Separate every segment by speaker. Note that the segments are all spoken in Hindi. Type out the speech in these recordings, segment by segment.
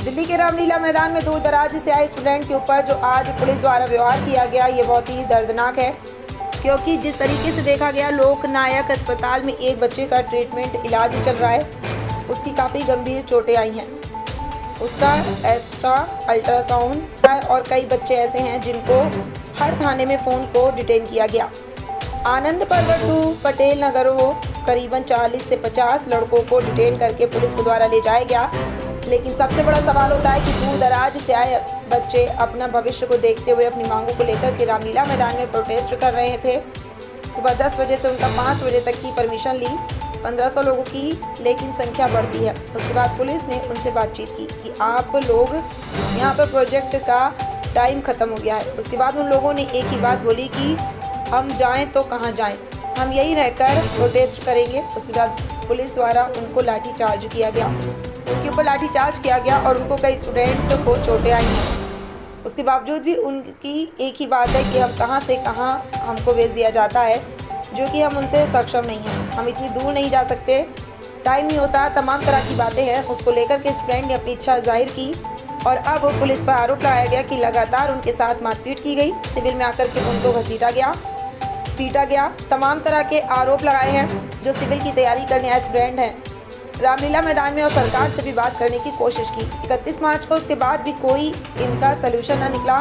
Speaker 1: दिल्ली के रामलीला मैदान में दूर दराज से आए स्टूडेंट के ऊपर जो आज पुलिस द्वारा व्यवहार किया गया, ये बहुत ही दर्दनाक है, क्योंकि जिस तरीके से देखा गया, लोकनायक अस्पताल में एक बच्चे का ट्रीटमेंट इलाज चल रहा है, उसकी काफ़ी गंभीर चोटें आई हैं, उसका एक्स्ट्रा अल्ट्रासाउंड है और कई बच्चे ऐसे हैं जिनको हर थाने में फ़ोन को डिटेन किया गया। आनंद पर्वत टू पटेल नगर हो करीबन 40 से 50 लड़कों को डिटेन करके पुलिस के द्वारा ले जाया गया। लेकिन सबसे बड़ा सवाल होता है कि दूर दराज से आए बच्चे अपना भविष्य को देखते हुए अपनी मांगों को लेकर के रामलीला मैदान में प्रोटेस्ट कर रहे थे। सुबह 10 बजे से उनका 5 बजे तक की परमिशन ली, 1500 लोगों की लेकिन संख्या बढ़ती है। उसके बाद पुलिस ने उनसे बातचीत की कि आप लोग यहाँ पर प्रोजेक्ट का टाइम ख़त्म हो गया है। उसके बाद उन लोगों ने एक ही बात बोली कि हम जाएं तो कहाँ जाएं, हम यहीं रहकर प्रोटेस्ट करेंगे। उसके बाद पुलिस द्वारा उनको लाठी चार्ज किया गया, उनके ऊपर लाठी चार्ज किया गया और उनको कई स्टूडेंट को चोटें आई हैं। उसके बावजूद भी उनकी एक ही बात है कि हम कहाँ से कहाँ हमको भेज दिया जाता है, जो कि हम उनसे सक्षम नहीं हैं, हम इतनी दूर नहीं जा सकते, टाइम नहीं होता, तमाम तरह की बातें हैं। उसको लेकर के स्टूडेंट ने अपनी इच्छा जाहिर की और अब पुलिस पर आरोप लगाया गया कि लगातार उनके साथ मारपीट की गई, सिविल में आकर के उनको घसीटा गया, पीटा गया, तमाम तरह के आरोप लगाए हैं। जो सिविल की तैयारी करने आए स्टूडेंट हैं, रामलीला मैदान में और सरकार से भी बात करने की कोशिश की। 31 मार्च को उसके बाद भी कोई इनका सलूशन ना निकला।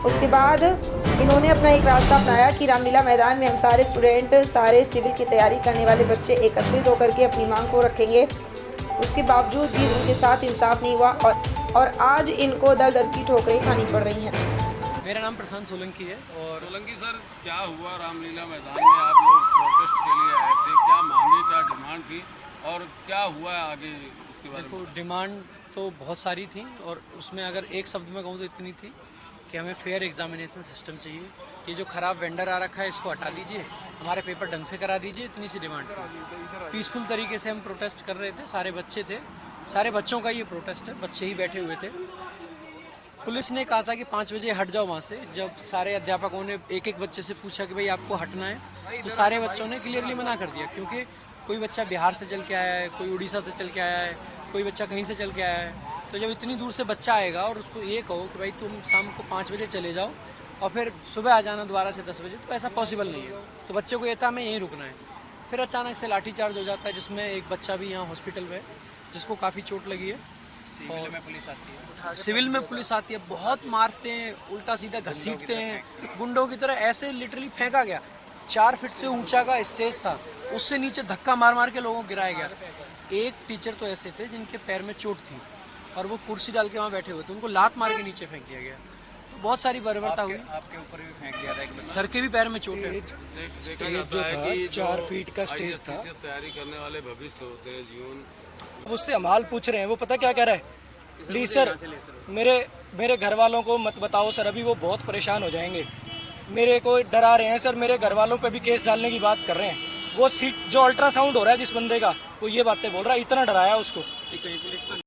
Speaker 1: उसके बाद इन्होंने अपना एक रास्ता अपनाया कि रामलीला मैदान में हम सारे स्टूडेंट, सारे सिविल की तैयारी करने वाले बच्चे एकत्रित होकर के अपनी मांग को रखेंगे। उसके बावजूद भी उनके साथ इंसाफ नहीं हुआ और आज इनको दर दर की ठोकरें खानी पड़ रही हैं।
Speaker 2: मेरा नाम प्रशांत सोलंकी है। और
Speaker 3: सोलंकी सर, क्या हुआ रामलीला मैदान में? आप लोग प्रोटेस्ट के लिए आए थे, क्या मांगे, क्या डिमांड थी और क्या हुआ आगे उसके बारे में?
Speaker 2: देखो, डिमांड तो बहुत सारी थी और उसमें अगर एक शब्द में कहूँ तो इतनी थी कि हमें फेयर एग्जामिनेशन सिस्टम चाहिए। ये जो ख़राब वेंडर आ रखा है इसको हटा दीजिए, हमारे पेपर ढंग से करा दीजिए, इतनी सी डिमांड थी। पीसफुल तरीके से हम प्रोटेस्ट कर रहे थे, सारे बच्चे थे, सारे बच्चों का ये प्रोटेस्ट है, बच्चे ही बैठे हुए थे। पुलिस ने कहा था कि 5 बजे हट जाओ वहाँ से। जब सारे अध्यापकों ने एक एक बच्चे से पूछा कि भाई आपको हटना है, तो सारे बच्चों ने क्लियरली मना कर दिया, क्योंकि कोई बच्चा बिहार से चल के आया है, कोई उड़ीसा से चल के आया है, कोई बच्चा कहीं से चल के आया है। तो जब इतनी दूर से बच्चा आएगा और उसको ये कहो कि भाई तुम शाम को 5 बजे चले जाओ और फिर सुबह आ जाना दोबारा से 10 बजे, तो ऐसा पॉसिबल नहीं है। तो बच्चे को ये था हमें यहीं रुकना है। फिर अचानक से लाठीचार्ज हो जाता है, जिसमें एक बच्चा भी यहाँ हॉस्पिटल में है जिसको काफ़ी चोट लगी है।
Speaker 3: सिविल में पुलिस आती है,
Speaker 2: सिविल में पुलिस आती है, बहुत मारते हैं, उल्टा सीधा घसीटते हैं, गुंडों की तरह ऐसे लिटरली फेंका गया। 4 फीट से ऊंचा का स्टेज था, उससे नीचे धक्का मार मार के लोगों को गिराया गया। एक टीचर तो ऐसे थे जिनके पैर में चोट थी और वो कुर्सी डाल के वहाँ बैठे हुए थे, उनको लात मार के नीचे फेंक दिया गया। तो बहुत सारी बर्बरता हुई।
Speaker 3: आपके ऊपर भी फेंक दिया था एक बच्चा।
Speaker 2: सर के भी पैर में चोट है।
Speaker 3: देखा जाता है कि
Speaker 4: 4 फीट का स्टेज था।
Speaker 3: तैयारी करने वाले भविष्य होते हैं, जीवन।
Speaker 4: अब उससे हम हाल पूछ रहे हैं, वो पता क्या कह रहा है? प्लीज सर, मेरे घर वालों को मत बताओ सर, अभी वो बहुत परेशान हो जाएंगे, मेरे को डरा रहे हैं सर, मेरे घर वालों पे भी केस डालने की बात कर रहे हैं। वो सीट जो अल्ट्रासाउंड हो रहा है जिस बंदे का, वो ये बातें बोल रहा है, इतना डराया उसको।